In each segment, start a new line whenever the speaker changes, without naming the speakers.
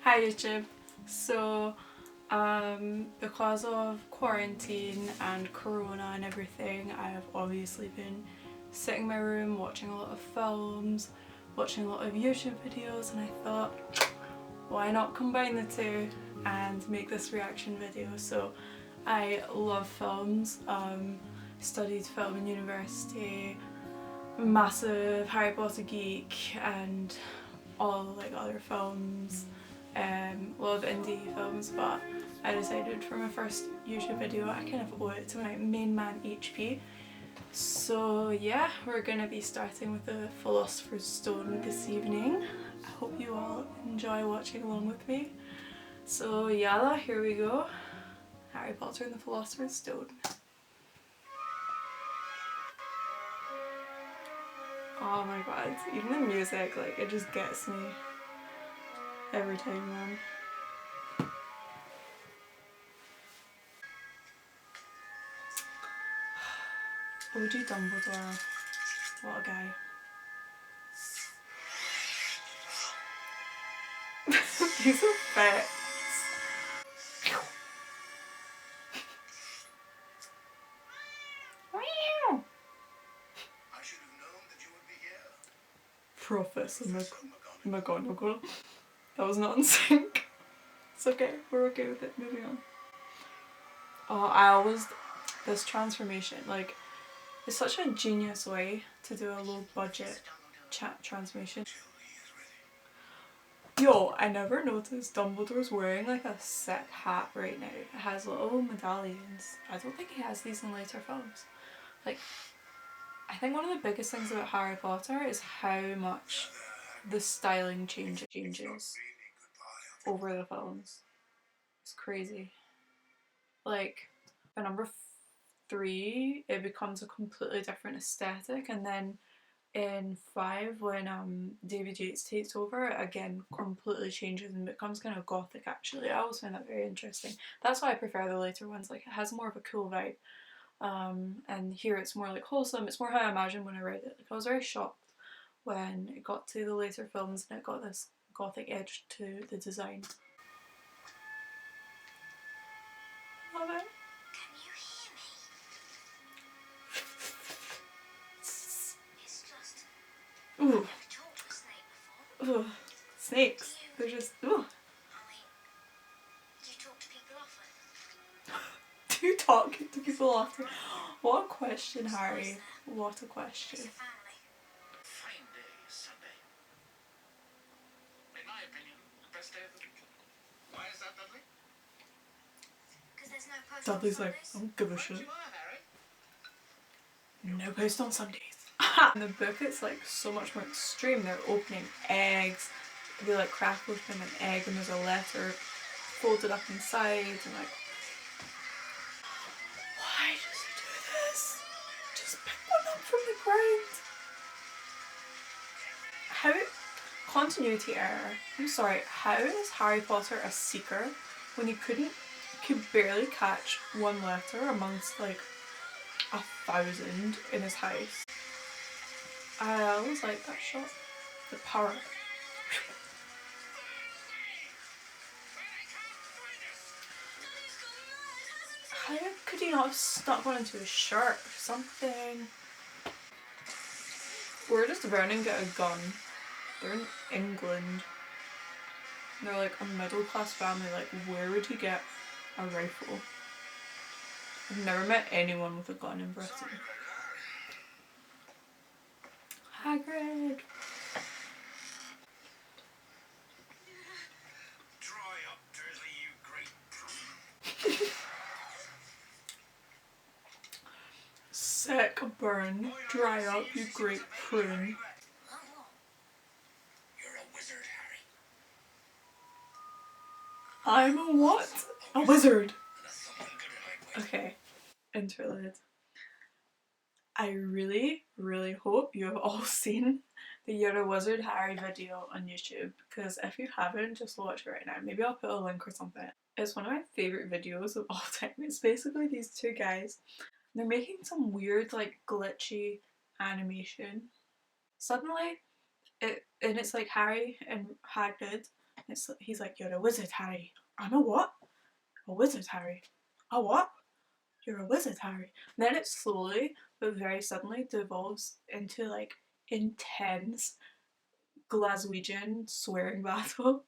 Hi YouTube. So because of quarantine and corona and everything, I have obviously been sitting in my room watching a lot of films, watching a lot of YouTube videos, and I thought, why not combine the two and make this reaction video. So I love films, studied film in university, massive Harry Potter geek, and all like other films, a lot of indie films, but I decided for my first YouTube video I kind of owe it to my main man HP. So yeah, we're gonna be starting with the Philosopher's Stone this evening. I hope you all enjoy watching along with me. So yalla, here we go. Harry Potter and the Philosopher's Stone. Oh my god, even the music, like, it just gets me every time, man. OG Dumbledore, what a guy. These effects.
I should have known that you would be here.
Professor McGonagall. That was not in sync. It's okay, we're okay with it. Moving on. Oh, this transformation, like, it's such a genius way to do a low budget transformation. Yo, I never noticed Dumbledore's wearing like a sick hat right now. It has little medallions. I don't think he has these in later films. Like, I think one of the biggest things about Harry Potter is how much the styling changes over the films. It's crazy. Like, by number 3, it becomes a completely different aesthetic, and then in 5, when David Yates takes over, it again completely changes and becomes kind of gothic. Actually, I always find that very interesting. That's why I prefer the later ones. Like, it has more of a cool vibe. And here it's more like wholesome. It's more how I imagined when I read it. Like, I was very shocked when it got to the later films and it got this gothic edge to the design. Love it.
Can you hear me? It's just...
Ooh.
I've never talked to a snake before.
Ooh. Snakes. They're just, ooh.
I mean, do you talk to people often?
Do you talk to people often? What a question, Harry. What a question.
It's a family. Fine day, Sunday. In my opinion, the best day of the week. Why is that, Dudley? Because there's no post
Dudley's
on
like, I
Sundays.
don't give a
Right
shit.
you are, Harry.
No post on Sundays. In the book it's like so much more extreme. They're opening eggs. They like crack open an egg and there's a letter folded up inside, and like, why does he do this? Just pick one up from the ground. How? Continuity error. I'm sorry, how is Harry Potter a seeker when he could barely catch one letter amongst like 1,000 in his house? I always like that shot. The power. How could he not have stuck one into his shirt or something? We're just running to get a gun. They're in England. And they're like a middle class family. Like, where would he get a rifle? I've never met anyone with a gun in Britain. Hagrid!
Dry up, Dursley, you great prune.
Sick burn. Dry up, you great prune.
You're a wizard, Harry.
I'm a what? A wizard!
And a thumping good lightweight.
Okay, interlude. I really, really hope you have all seen the You're a Wizard Harry video on YouTube, because if you haven't, just watch it right now. Maybe I'll put a link or something. It's one of my favourite videos of all time. It's basically these two guys. They're making some weird, like, glitchy animation. Suddenly, it's like Harry and Hagrid He's like, "You're a wizard, Harry." "I'm a what?" "A wizard, Harry." "A what?" "You're a wizard, Harry." And then it slowly but very suddenly devolves into like intense Glaswegian swearing battle.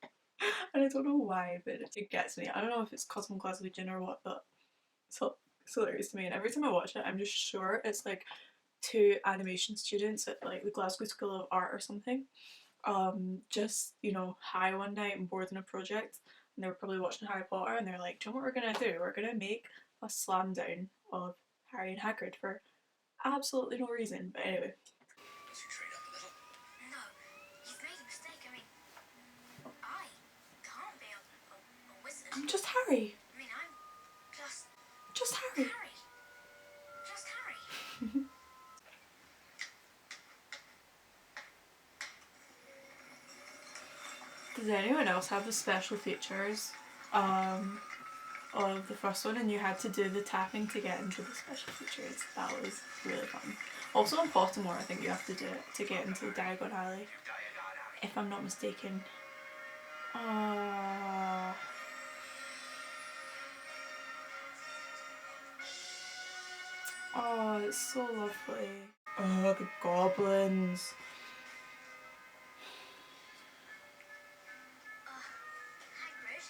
And I don't know why, but it gets me. I don't know if it's because I'm Glaswegian or what, but it's hilarious to me. And every time I watch it, I'm just sure it's like two animation students at like the Glasgow School of Art or something. Just, you know, high one night and bored in a project, and they were probably watching Harry Potter, and they're like, "Do you know what we're gonna do? We're gonna make a slam down of Harry and Hagrid for absolutely no reason." But anyway.
Does your trade up a little? No, you've made a mistake. I mean, I can't be a wizard.
I'm just Harry.
I mean, I'm
just Harry.
Harry. Just Harry.
Does anyone else have the special features of the first one, and you had to do the tapping to get into the special features? That was really fun. Also in Pottermore, I think you have to do it to get into the Diagon Alley, if I'm not mistaken. Oh, it's so lovely. Oh, the goblins.
Hagrid,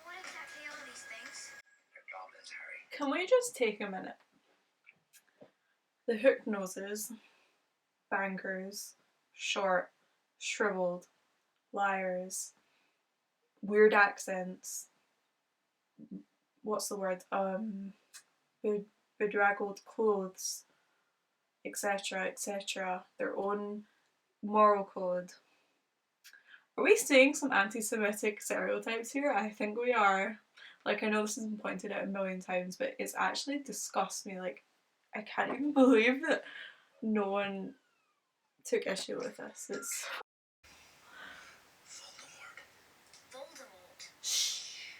what exactly are these things? They're goblins, Harry.
Can we just take a minute? The hook noses, bankers, short, shriveled, liars, weird accents, what's the word? Bedraggled clothes, etc., etc., their own moral code. Are we seeing some anti-Semitic stereotypes here? I think we are. Like, I know this has been pointed out a million times, but it's actually disgusts me. Like, I can't even believe that no one took issue with this. It's
Voldemort.
shh.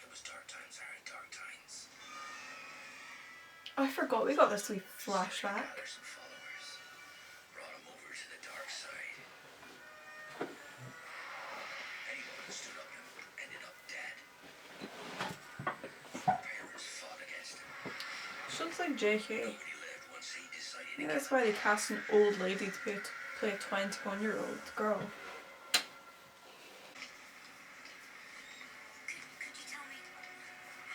It was dark times, Harry. Dark times.
Oh, I forgot we got this wee flashback.
Gathered some followers. Brought them over to the dark side. Anyone who stood up ended up dead. Parents fought against him.
She looks like JK.
Nobody lived once he decided to
Yeah, that's why they cast an old lady to play a 21-year-old girl.
Could you tell me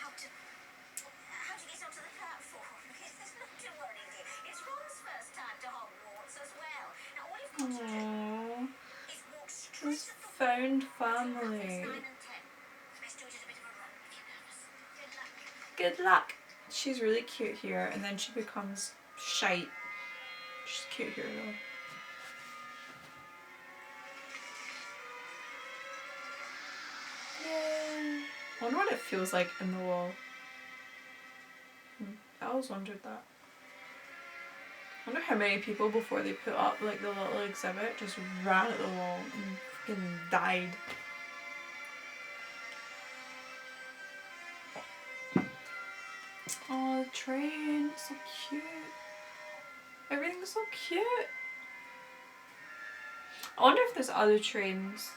how to get onto the platform? Not to worry, dear. It's Ron's first time to Hogwarts as well. Now all you've got to do is walk straight
This
up the
found
platforms
family.
9 and 10. Best do it at a bit of a run if you're nervous. Good luck.
Good luck. She's really cute here, and then she becomes shite. She's cute here though. Yay. I wonder what it feels like in the wall. I always wondered that. I wonder how many people before they put up like the little exhibit just ran at the wall and fucking died. Oh, the train, it's so cute. Everything's so cute. I wonder if there's other trains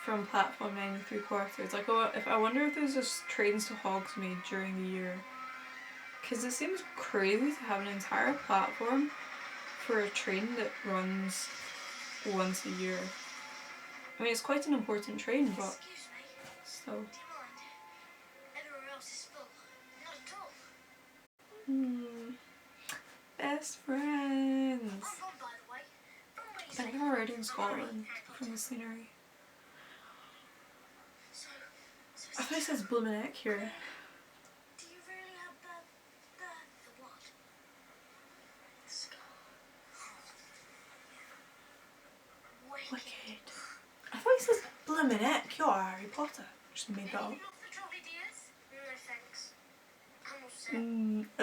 from platform 9 3/4. Like, I wonder if there's just trains to Hogsmeade during the year. Because it seems crazy to have an entire platform for a train that runs once a year. I mean, it's quite an important train, but
Excuse me.
still.
Do you mind? Everywhere else is full. Not at all.
Best friends.
Oh, Ron, by the way. From where you
I
say
think I'm already in
Harry
Scotland
Potter.
from the scenery.
So
I thought it says Blumenegg here.
do you really have the what? The scar.
Wicked. I thought it says Blumenegg. You're Harry Potter. Just made that up.
Anything off the trolley, dears? No, thanks. I'm all set.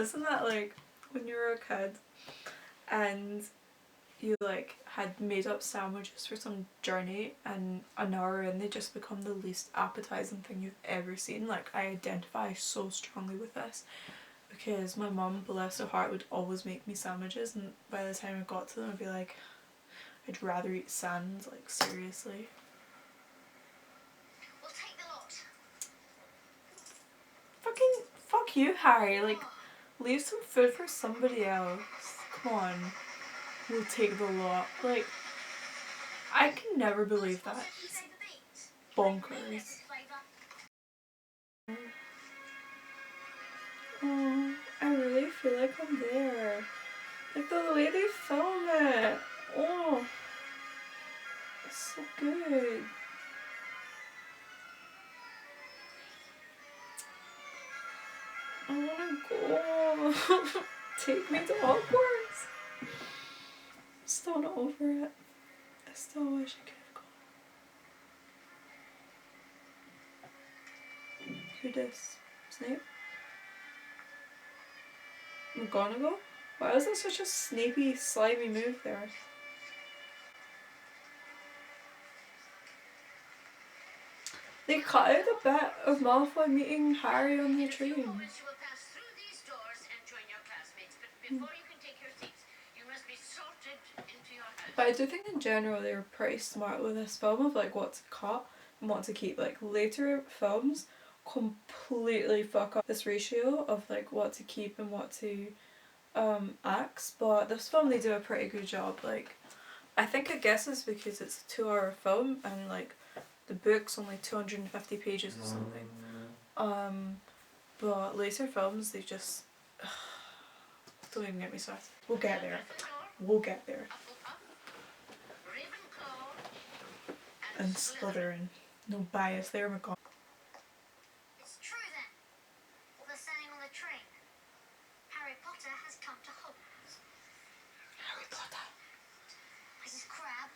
Isn't that like when you were a kid and you like had made up sandwiches for some journey, and an hour in they just become the least appetizing thing you've ever seen? Like, I identify so strongly with this because my mum, bless her heart, would always make me sandwiches, and by the time I got to them I'd be like, I'd rather eat sand, like seriously.
We'll take the lot.
Fucking fuck you, Harry. Like, leave some food for somebody else. Come on. We'll take the lot. Like, I can never believe that. It's bonkers. Oh, I really feel like I'm there. Like the way they film it. Oh, it's so good. I wanna go. Take me to Hogwarts. I'm still not over it. I still wish I could have gone. Who dis? Snape? McGonagall? Why is that such a snapey, slimy move there? They cut out the bit of Malfoy meeting Harry on the train. But I do think in general they were pretty smart with this film of like what to cut and what to keep. Like later films completely fuck up this ratio of like what to keep and what to axe, but this film they do a pretty good job. Like I think I guess it's because it's a 2-hour film and like the book's only 250 pages or something. But later films they just don't even get me started. We'll get there. We'll get there. And Slytherin. No bias there, McGonagall.
It's true then. What they're saying on the train. Harry Potter has come to Hogwarts.
Harry Potter.
Mrs. Crabbe,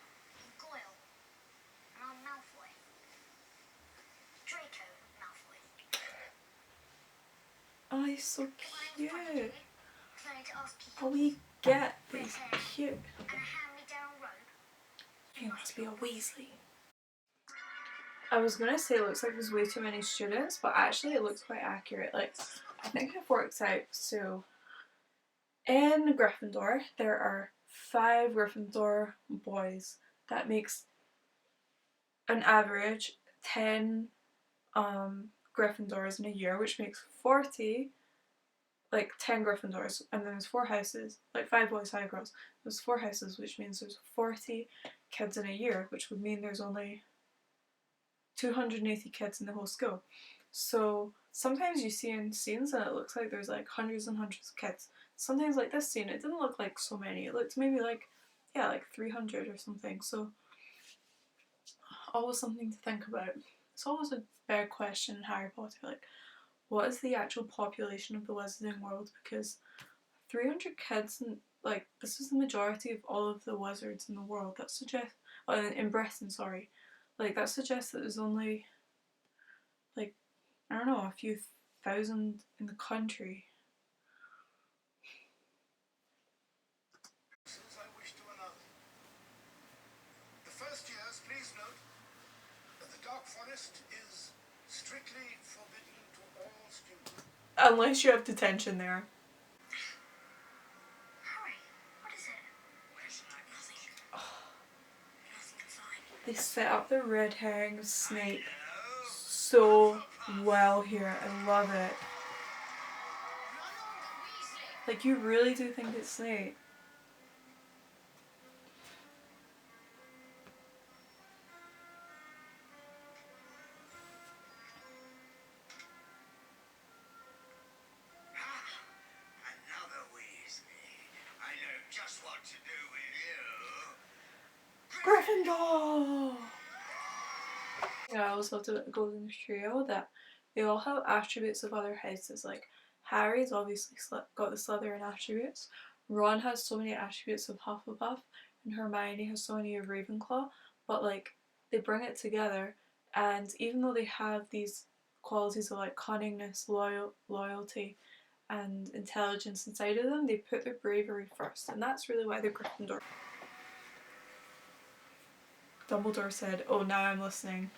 Goyle, and I'm Malfoy. Draco Malfoy.
Oh, he's so cute.
To ask you
Oh, we get that he's cute.
and a hand-me-down robe.
He must be a Weasley. I was gonna say it looks like there's way too many students, but actually it looks quite accurate. Like, I think it works out. So, in Gryffindor, there are 5 Gryffindor boys. That makes an average 10 Gryffindors in a year, which makes 40, like 10 Gryffindors, and then there's 4 houses, like 5 boys, 5 girls. There's 4 houses, which means there's 40 kids in a year, which would mean there's only 280 kids in the whole school. So sometimes you see in scenes and it looks like there's like hundreds and hundreds of kids. Sometimes like this scene, it didn't look like so many. It looked maybe like, yeah, like 300 or something. So always something to think about. It's always a big question in Harry Potter, like what is the actual population of the wizarding world? Because 300 kids, and like this is the majority of all of the wizards in the world. That suggests, in Britain, sorry, like that suggests that there's only like, I don't know, a few thousand in the country.
I wish to announce. The first years, please note that the Dark Forest is strictly forbidden to all students.
Unless you have detention there.
Harry, what is it? Nothing. Nothing can find.
They set up the red herring of Snape so well here. I love it. Like you really do think it's Snape.
Another Weasley. I know just what to do with you.
Gryffindor! Yeah, I also loved about the Golden Trio that they all have attributes of other houses. Like Harry's obviously got the Slytherin attributes. Ron has so many attributes of Hufflepuff, and Hermione has so many of Ravenclaw. But like they bring it together, and even though they have these qualities of like cunningness, loyalty, and intelligence inside of them, they put their bravery first, and that's really why they're Gryffindor. Dumbledore said, "Oh, now I'm listening."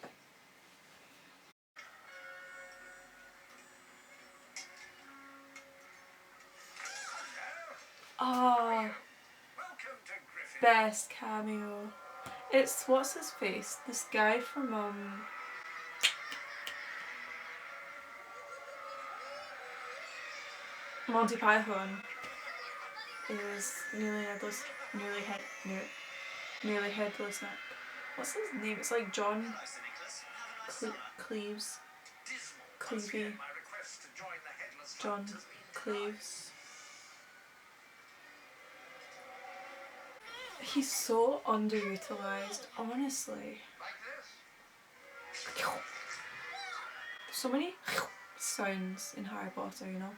Ah.
Welcome to Gryffindor.
Best cameo. It's, what's his face? This guy from Monty Python is nearly headless, nearly headless Nick. What's his name? It's like John Cleves. Clevey. John Cleves. He's so underutilized, honestly. So many sounds in Harry Potter, you know.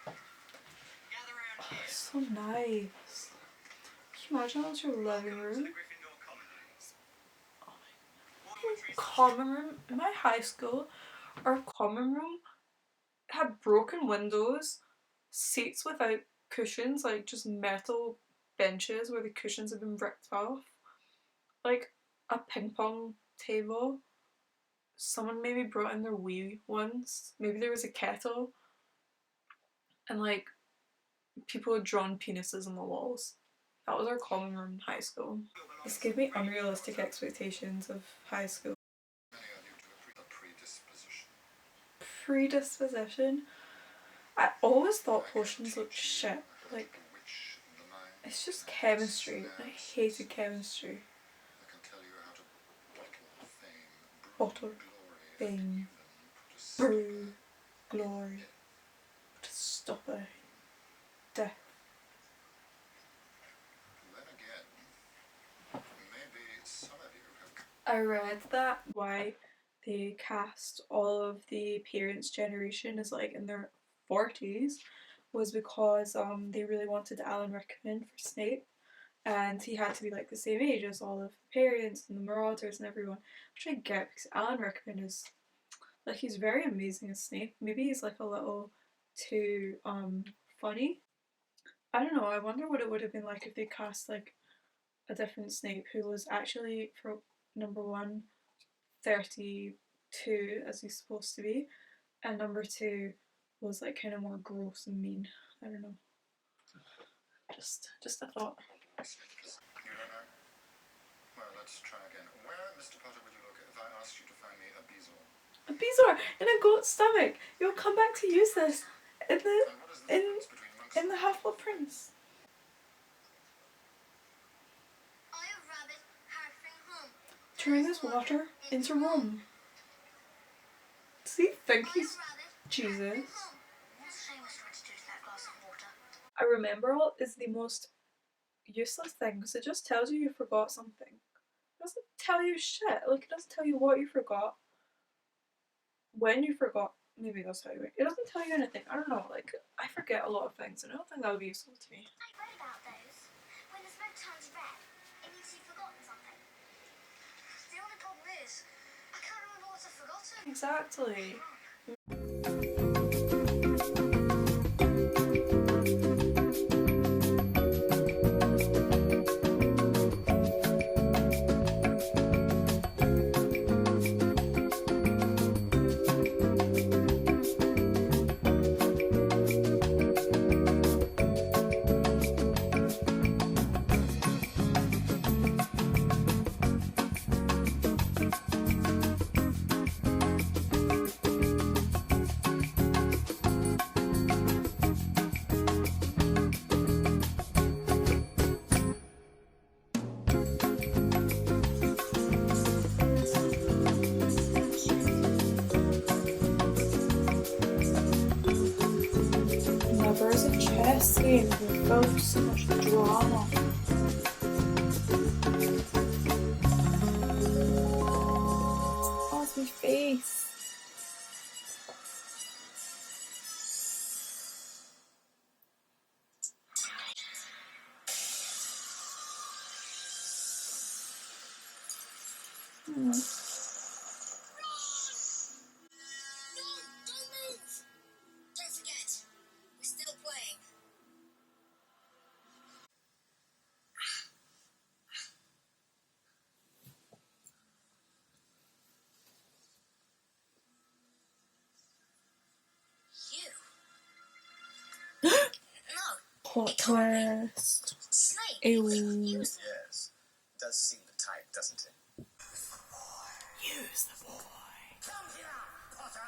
Oh, it's so nice. Can you imagine that's your living room? Common room in my high school, our common room had broken windows, seats without cushions, like just metal benches where the cushions had been ripped off, like a ping pong table. Someone maybe brought in their wee ones. Maybe there was a kettle, and like people had drawn penises on the walls. That was our common room in high school. This gave me unrealistic expectations of high school. Predisposition? I always thought potions looked shit. Like, it's just chemistry. I hated chemistry. Bottle, fame, brew, glory. Just stop it. Death. I read that why they cast all of the parents' generation as like in their 40s was because they really wanted Alan Rickman for Snape, and he had to be like the same age as all of the parents and the Marauders and everyone, which I get because Alan Rickman is like, he's very amazing as Snape. Maybe he's like a little too funny. I don't know, I wonder what it would have been like if they cast like a different Snape who was actually, for number one, 32 as he's supposed to be, and number two was like kind of more gross and mean. I don't know. Just a thought.
You don't know? Well, let's try again. Where, Mr. Potter, would you look if I asked you to find me a bezoar?
A bezoar in a goat's stomach. You'll come back to use this in the Half-Blood Prince.
Are you a rabbit hurrying home?
Turn this water into rum. Does he think he's Jesus? A remember all is the most useless thing because it just tells you forgot something. It doesn't tell you shit. Like, it doesn't tell you what you forgot, when you forgot. Maybe that's how you it doesn't tell you anything. I don't know, like, I forget a lot of things and I don't think that would be useful to me.
I read about those. When the smoke turns red, it means you've forgotten something. The only problem is, I can't remember what I've forgotten.
Exactly. Never is a chess game with both so much drama. Oh, it's my face. Plot twist. Ew.
Yes. Does seem the type, doesn't it?
Use the boy.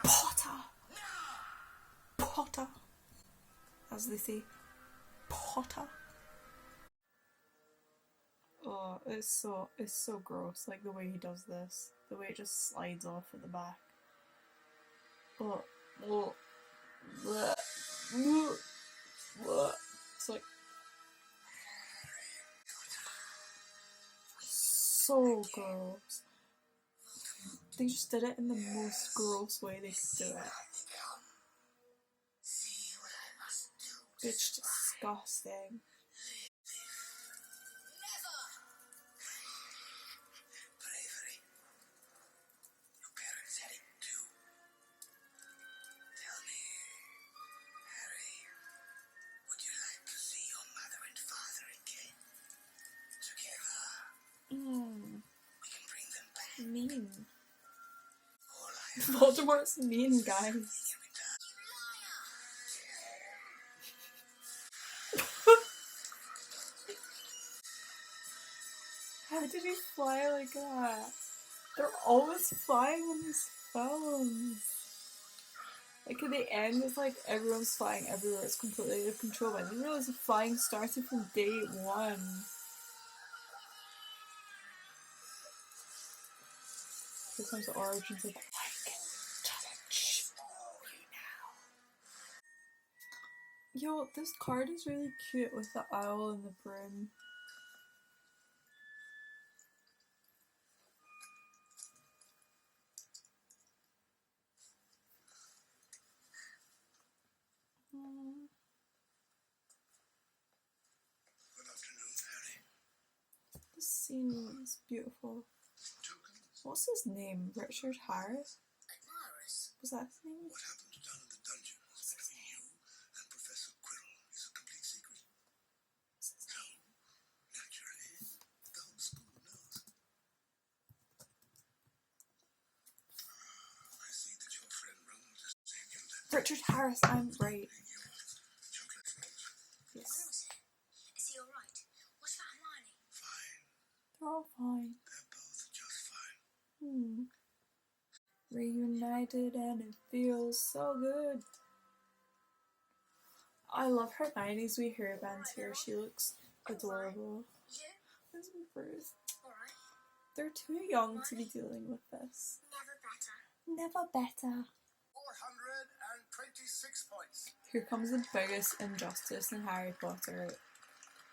Potter. Potter. As they say. Potter. Oh, it's so gross, like the way he does this. The way it just slides off at the back. Oh, oh, bleh, bleh, bleh. It's like so gross. They just did it in the most gross way they could do it. It's disgusting.
Bravery. Your parents had it too. Tell me, Harry, would you like to see your mother and father again? Together. We can bring them back.
Mean.
All I
Voldemort's mean, guys. How did he fly like that? They're always flying in these films. Like at the end, it's like everyone's flying everywhere. It's completely out of control. But I didn't realize the flying started from day one. Here comes the origins of I can touch you now. Yo, this card is really cute with the owl and the broom.
Good afternoon, Harry.
This scene is beautiful.
Tokens?
What's his name? Richard Harris?
Admirers.
Was that his name?
What happened down in the dungeons between you and Professor Quirrell is a complete secret.
What's his name?
Naturally, the whole school knows. I see that your friend Ronald has saved you that
Richard Harris, I'm right.
chocolate frogs.
Yes.
Is he alright? What about Hermione?
Fine.
They're all fine.
They're both just fine.
Reunited and it feels so good. I love Hermione's wee hairbands here. She looks adorable.
You?
This is Bruce.
Alright.
They're too young to be dealing with this.
Never better.
Never better.
426 points.
Here comes the biggest injustice in Harry Potter.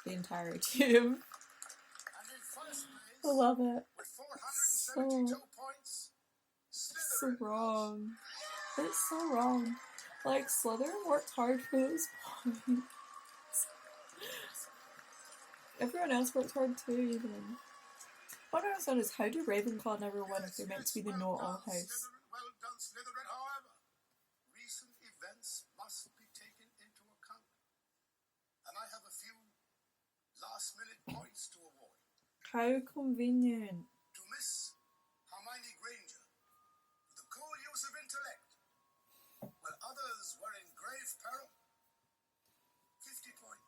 The entire team.
And in first place,
I love it.
with 472 points,
So
Slytherin.
wrong. It's so wrong. Like, Slytherin worked hard for those points. Everyone else worked hard too, even. What I don't understand is how do Ravenclaw never win if they're meant to be the know-it-all house?
Well done, Slytherin, however. Recent events must be taken into account. And I have a few last-minute points to award.
How convenient.
To Miss Hermione Granger, for the cool use of intellect, while others were in grave peril. 50 points.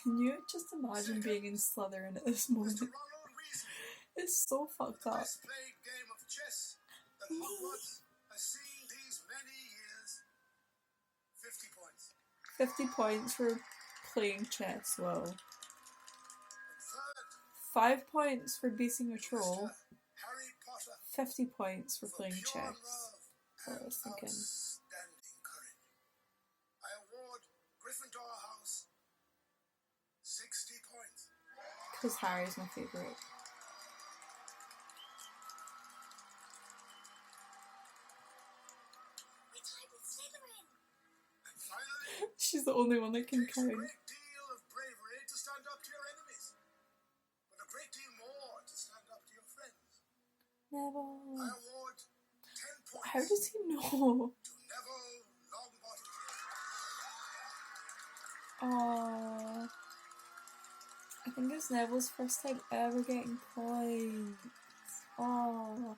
Can you just imagine being in Slytherin at this moment?
Mr. Ronald Weasley,
It's so fucked
the
up.
best played game of chess that Hogwarts has seen these many years. 50 points.
50 points for playing chess, well.
And third,
5 points for beating a troll.
Harry Potter,
50 points for
for
playing
pure
chess.
love
That's what I
and
was thinking.
outstanding courage. I award Gryffindor House 60 points.
Because Harry's my favourite.
We tied with Slytherin.
And finally,
She's the only one that can
takes a
count.
great deal of bravery to stand up to your enemies, but a great deal more to stand up to your friends. I
Neville.
award 10 points
How does he know?
to Neville Longbottom.
Aww. I think it's Neville's first time ever getting points. Aww.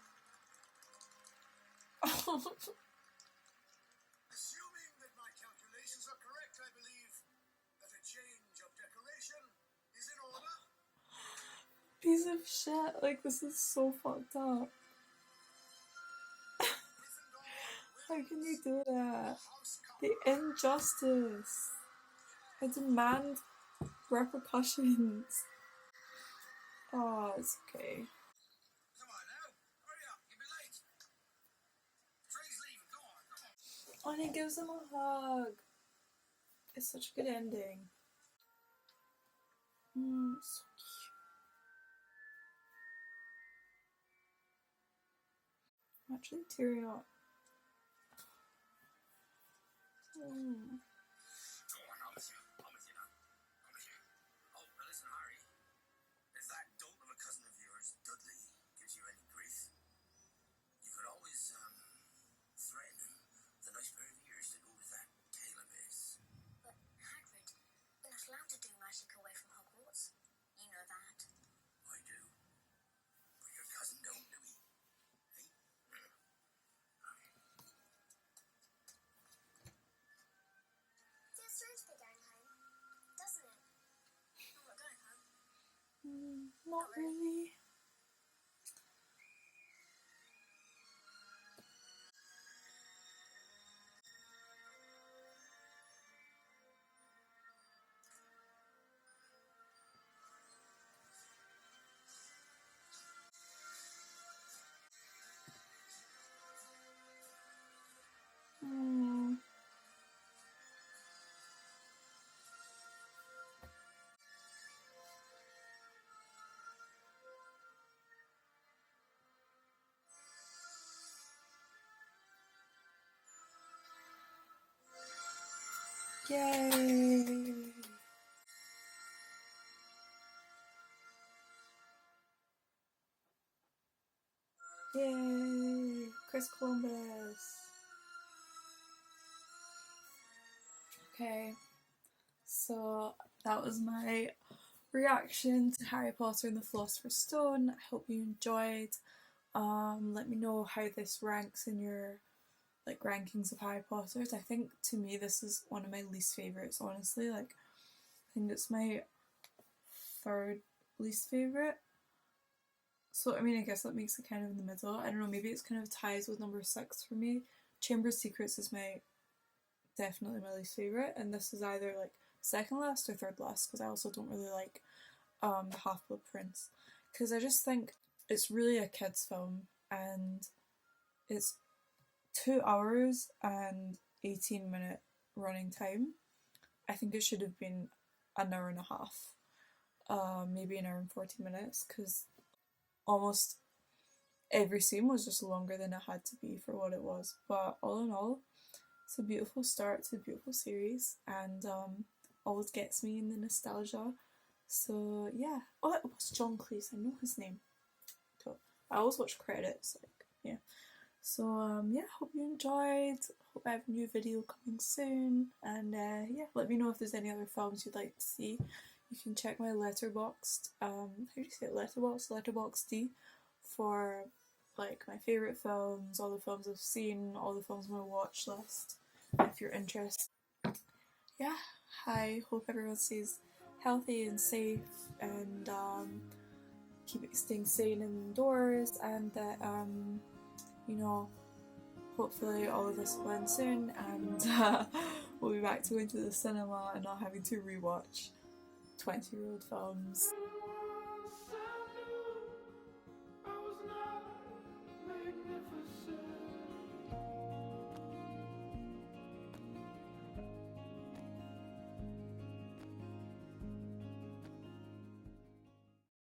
Assuming that my calculations are correct, I believe that a
piece of shit. Like, this is so fucked up. How can they do that? The injustice. I demand repercussions. Oh, it's okay.
Come on now, hurry up, you'll be late. The train's leaving, go on, come on.
And he gives him a hug. It's such a good ending. So cute. I'm actually tearing up.
Go on, I'm with you now. I'm with you. Oh, now listen, Harry. If that dolt of a cousin of yours, Dudley, gives you any grief, you could always, threaten him with a nice pair of ears to go with that tail of his.
But Hagrid, we're not allowed to do magic away from Hogwarts. You know that.
I do. But your cousin don't, do he? Hey?
Feels strange to be going home, doesn't it? I'm not going home.
Not really. Yay! Yay! Chris Columbus. Okay, so that was my reaction to Harry Potter and the Philosopher's Stone. I hope you enjoyed. Let me know how this ranks in your like rankings of Harry Potters. I think to me this is one of my least favourites, honestly. Like, I think it's my third least favourite. So I mean, I guess that makes it kind of in the middle. I don't know, maybe it's kind of ties with number 6 for me. Chamber of Secrets is definitely my least favourite, and this is either like second last or third last, because I also don't really like the Half-Blood Prince, because I just think it's really a kids film, and it's 2 hours and 18-minute running time. I think it should have been an hour and a half, maybe an hour and 40 minutes, because almost every scene was just longer than it had to be for what it was. But all in all, it's a beautiful start to a beautiful series, and always gets me in the nostalgia. So yeah. Oh, it was John Cleese, I know his name. So I always watch credits, like, yeah. So yeah, hope you enjoyed. Hope I have a new video coming soon, and yeah, let me know if there's any other films you'd like to see. You can check my Letterboxd, how do you say it, Letterboxd, for like my favourite films, all the films I've seen, all the films on my watch list, if you're interested. Yeah, I hope everyone stays healthy and safe, and staying sane indoors, and that you know, hopefully all of this will end soon, and we'll be back to going to the cinema and not having to rewatch 20-year-old films.